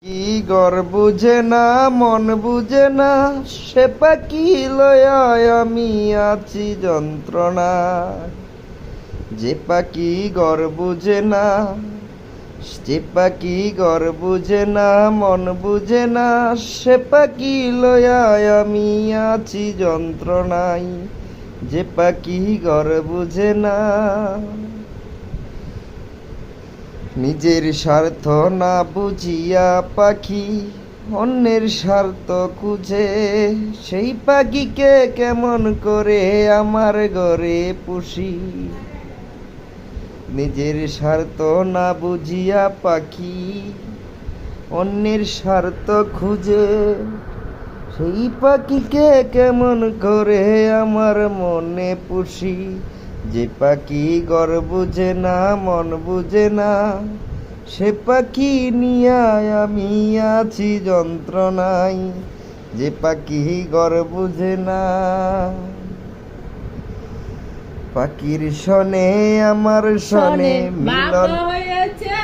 কি গর বুঝে না মন বুঝে না, সে পাখি লয়া আমি আছি যন্ত্রণা। যে পাখি গর বুঝে না, যে পাখি গর বুঝে না মন বুঝে না, সে পাখি লয়া আমি আছি যন্ত্রণায়। যে পাখি গর বুঝে না, নিজের স্বার্থ না বুঝিয়া পাখি অন্যের স্বার্থ খুঁজে। সেই পাখিকে কেমন করে আমার ঘরে পুষি। নিজের স্বার্থ না বুঝিয়া পাখি অন্যের স্বার্থ খুঁজে। সেই পাখিকে কেমন করে আমার মনে পুষি। যে পাখি ঘর বুঝে না মন বুঝে না, সে পাখি নিয়া আমি আছি যন্ত্রণায়। যে পাখি ঘর বুঝে না, পাখির সনে আমার সনে মিলন হয়েছে